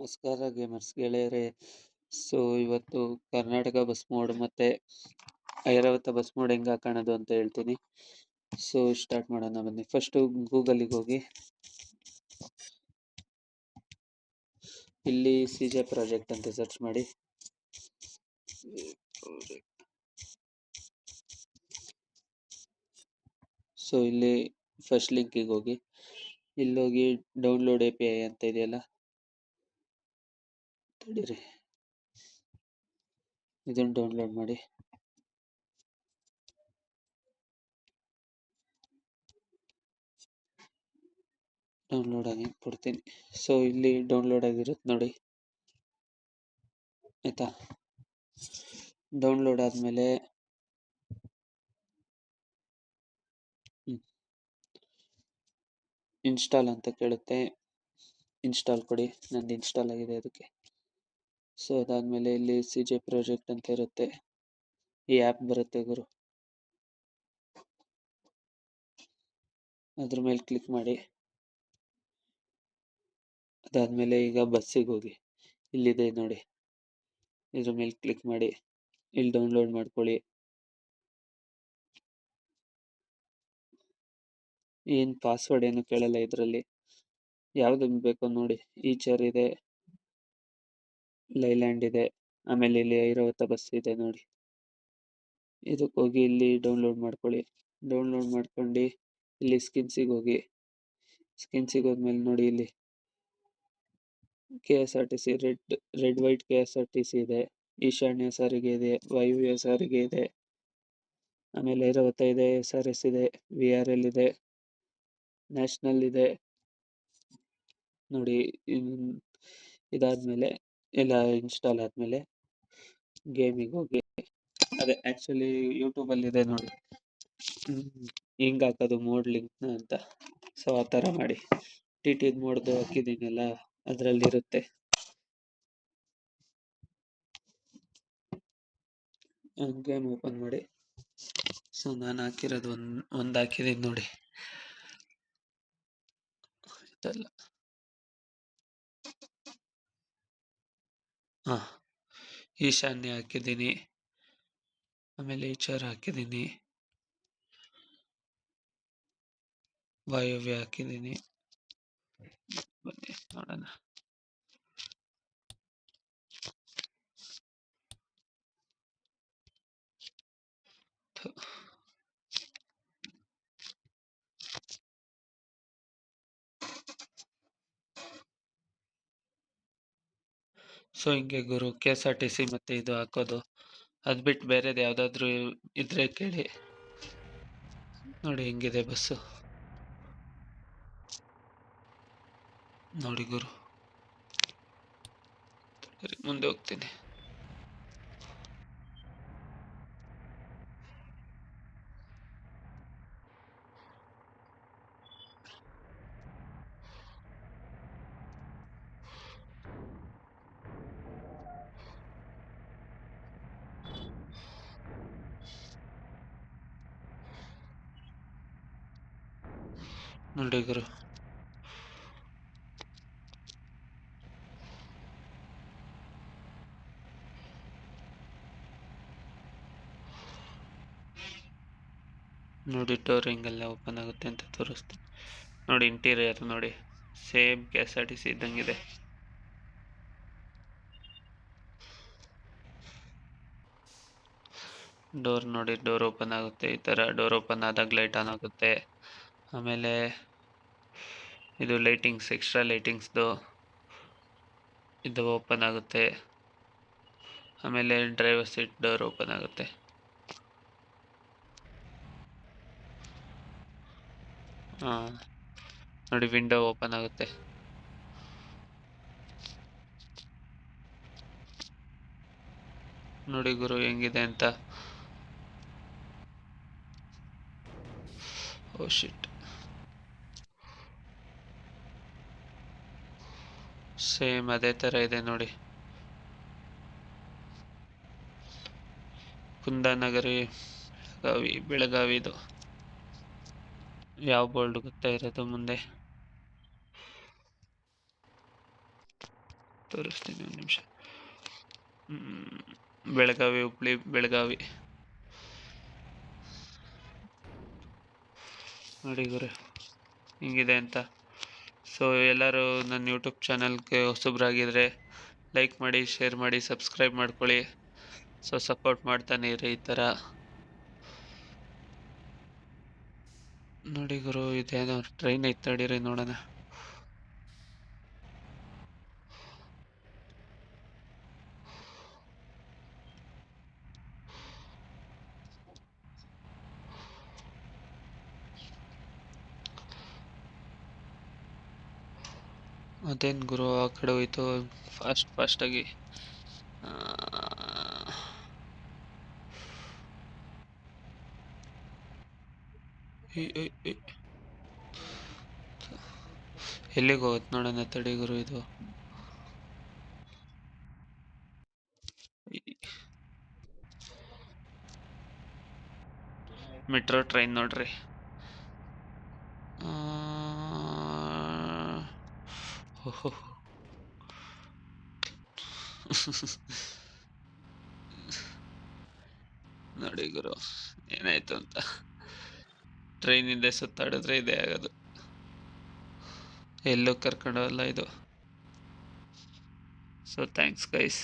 ನಮಸ್ಕಾರ ಗೇಮರ್ಸ್ ಗೆಳೆಯರೇ. ಇವತ್ತು ಕರ್ನಾಟಕ ಬಸ್ ಮೋಡ್ ಮತ್ತೆ ಐರಾವತ ಬಸ್ ಮೋಡ್ ಹೆಂಗೆ ಹಾಕೋಣದು ಅಂತ ಹೇಳ್ತೀನಿ. ಸ್ಟಾರ್ಟ್ ಮಾಡೋಣ ಬನ್ನಿ. ಫಸ್ಟು ಗೂಗಲಿಗೆ ಹೋಗಿ, ಇಲ್ಲಿ CJ ಪ್ರಾಜೆಕ್ಟ್ ಅಂತ ಸರ್ಚ್ ಮಾಡಿ. ಇಲ್ಲಿ ಫಸ್ಟ್ ಲಿಂಕಿಗೆ ಹೋಗಿ, ಇಲ್ಲೋಗಿ ಡೌನ್ಲೋಡ್ API ಅಂತ ಇದೆಯಲ್ಲ, ತಡೀರಿ, ಇದನ್ನು ಡೌನ್ಲೋಡ್ ಮಾಡಿ. ಡೌನ್ಲೋಡ್ ಆಗಿ ಕೊಡ್ತೀನಿ. ಇಲ್ಲಿ ಡೌನ್ಲೋಡ್ ಆಗಿರುತ್ತೆ ನೋಡಿ, ಆಯ್ತಾ. ಡೌನ್ಲೋಡ್ ಆದಮೇಲೆ ಇನ್ಸ್ಟಾಲ್ ಅಂತ ಕೇಳುತ್ತೆ, ಇನ್ಸ್ಟಾಲ್ ಕೊಡಿ. ನಂದು ಇನ್ಸ್ಟಾಲ್ ಆಗಿದೆ ಅದಕ್ಕೆ. ಅದಾದಮೇಲೆ ಇಲ್ಲಿ CJ ಪ್ರಾಜೆಕ್ಟ್ ಅಂತ ಇರುತ್ತೆ, ಈ ಆ್ಯಪ್ ಬರುತ್ತೆ ಗುರು, ಅದ್ರ ಮೇಲೆ ಕ್ಲಿಕ್ ಮಾಡಿ. ಅದಾದಮೇಲೆ ಈಗ ಬಸ್ಸಿಗೆ ಹೋಗಿ, ಇಲ್ಲಿದೆ ನೋಡಿ, ಇದ್ರ ಮೇಲೆ ಕ್ಲಿಕ್ ಮಾಡಿ, ಇಲ್ಲಿ ಡೌನ್ಲೋಡ್ ಮಾಡ್ಕೊಳ್ಳಿ. ಏನು ಪಾಸ್ವರ್ಡ್ ಏನು ಕೇಳಲ್ಲ ಇದರಲ್ಲಿ, ಯಾವ್ದು ಬೇಕೋ ನೋಡಿ. ಈಚರ್ ಇದೆ, ಲೈಲ್ಯಾಂಡ್ ಇದೆ, ಆಮೇಲೆ ಇಲ್ಲಿ ಐರಾವತ ಬಸ್ ಇದೆ ನೋಡಿ. ಇದಕ್ಕೆ ಹೋಗಿ ಇಲ್ಲಿ ಡೌನ್ಲೋಡ್ ಮಾಡ್ಕೊಳ್ಳಿ. ಡೌನ್ಲೋಡ್ ಮಾಡ್ಕೊಂಡು ಇಲ್ಲಿ ಸ್ಕಿನ್ಸಿಗೆ ಹೋಗಿ, ಸ್ಕಿನ್ಸಿಗೆ ಹೋದ್ಮೇಲೆ ನೋಡಿ, ಇಲ್ಲಿ KSRTC ರೆಡ್ ವೈಟ್ KSRTC ಇದೆ, ಈಶಾನ್ಯ ಸಾರಿಗೆ ಇದೆ, ವಾಯುವ್ಯ ಸಾರಿಗೆ ಇದೆ, ಆಮೇಲೆ ಐರಾವತ ಇದೆ, SRS ಇದೆ, VRL ಇದೆ, ನ್ಯಾಷನಲ್ ಇದೆ ನೋಡಿ. ಇದಾದ್ಮೇಲೆ ಎಲ್ಲ ಇನ್ಸ್ಟಾಲ್ ಆದಮೇಲೆ ಗೇಮಿಗೆ ಹೋಗಿ, ಅದೇ ಆ್ಯಕ್ಚುಲಿ ಯೂಟ್ಯೂಬಲ್ಲಿ ಇದೆ ನೋಡಿ, ಹಿಂಗೆ ಹಾಕೋದು ಮೋಡ್ ಲಿಂಕ್ನ ಅಂತ. ಆ ಥರ ಮಾಡಿ. TT ಮೋಡ್ದು ಹಾಕಿದ್ದೀನಲ್ಲ, ಅದರಲ್ಲಿರುತ್ತೆ. ಗೇಮ್ ಓಪನ್ ಮಾಡಿ. ನಾನು ಹಾಕಿರೋದು ಒಂದು ಹಾಕಿದ್ದೀನಿ ನೋಡಿ, ಇದಲ್ಲ. ಈಶಾನ್ಯ ಹಾಕಿದ್ದೀನಿ, ಆಮೇಲೆ ಈಚರ್ ಹಾಕಿದ್ದೀನಿ, ವಾಯುವ್ಯ ಹಾಕಿದ್ದೀನಿ. ಬನ್ನಿ ನೋಡೋಣ. ಹಿಂಗೆ ಗುರು KSRTC ಮತ್ತೆ ಇದು ಹಾಕೋದು. ಅದು ಬಿಟ್ಟು ಬೇರೆದು ಯಾವುದಾದ್ರೂ ಇದ್ರೆ ಕೇಳಿ. ನೋಡಿ ಹೆಂಗಿದೆ ಬಸ್ಸು ನೋಡಿ ಗುರು. ಮುಂದೆ ಹೋಗ್ತೀನಿ. ನೋಡಿ ಗುರು, ನೋಡಿ ಡೋರ್ ಹಿಂಗೆಲ್ಲ ಓಪನ್ ಆಗುತ್ತೆ ಅಂತ ತೋರಿಸ್ತೀನಿ ನೋಡಿ. ಇಂಟೀರಿಯರ್ ನೋಡಿ, ಸೇಮ್ KSRTC ಇದ್ದಂಗಿದೆ. ಡೋರ್ ನೋಡಿ, ಡೋರ್ ಓಪನ್ ಆಗುತ್ತೆ ಈ ಥರ. ಡೋರ್ ಓಪನ್ ಆದಾಗ ಲೈಟ್ ಆನ್ ಆಗುತ್ತೆ. ಆಮೇಲೆ ಇದು ಲೈಟಿಂಗ್ಸ್, ಎಕ್ಸ್ಟ್ರಾ ಲೈಟಿಂಗ್ಸ್ದು ಇದು ಓಪನ್ ಆಗುತ್ತೆ. ಆಮೇಲೆ ಡ್ರೈವರ್ ಸೀಟ್ ಡೋರ್ ಓಪನ್ ಆಗುತ್ತೆ. ನೋಡಿ, ವಿಂಡೋ ಓಪನ್ ಆಗುತ್ತೆ. ನೋಡಿ ಗುರು ಹೆಂಗಿದೆ ಅಂತ. ಓ ಶಿಟ್, ಸೇಮ್ ಅದೇ ಥರ ಇದೆ ನೋಡಿ. ಕುಂದಾನಗರಿ ಬೆಳಗಾವಿದು ಯಾವ ಬೋರ್ಡ್ ಗೊತ್ತಾ ಇರೋದು ಮುಂದೆ? ತೋರಿಸ್ತೀನಿ ಒಂದು ನಿಮಿಷ. ಬೆಳಗಾವಿ, ಹುಬ್ಳಿ, ಬೆಳಗಾವಿ ನೋಡಿ ಗುರು ಹಿಂಗಿದೆ ಅಂತ. ಸೊ ಎಲ್ಲರೂ ನನ್ನ ಯೂಟ್ಯೂಬ್ ಚಾನಲ್ಗೆ ಹೊಸಬ್ರಾಗಿದ್ದರೆ ಲೈಕ್ ಮಾಡಿ, ಶೇರ್ ಮಾಡಿ, ಸಬ್ಸ್ಕ್ರೈಬ್ ಮಾಡ್ಕೊಳ್ಳಿ. ಸೊ ಸಪೋರ್ಟ್ ಮಾಡ್ತಾನೆ ಇರಿ ಈ ಥರ. ನೋಡಿ ಗುರು ಇದೇನೋ ಟ್ರೈನ್ ಐತೆ ತಡೀರಿ ನೋಡೋಣ. ಅದೇನು ಗುರು ಆ ಕಡೆ ಹೋಯ್ತು ಫಾಸ್ಟಾಗಿ. ಎಲ್ಲಿಗೆ ಹೋಗುತ್ತೆ ನೋಡೋಣ ತಡಿ ಗುರು ಇದು. ಮೆಟ್ರೋ ಟ್ರೈನ್ ನೋಡ್ರಿ. ನೋಡಿ ಗುರು ಏನಾಯ್ತು ಅಂತ. ಟ್ರೈನ್ ಹಿಂದೆ ಸುತ್ತಾಡಿದ್ರೆ ಇದೇ ಆಗೋದು, ಎಲ್ಲೂ ಕರ್ಕೊಂಡೋಗಲ್ಲ ಇದು. So thanks guys.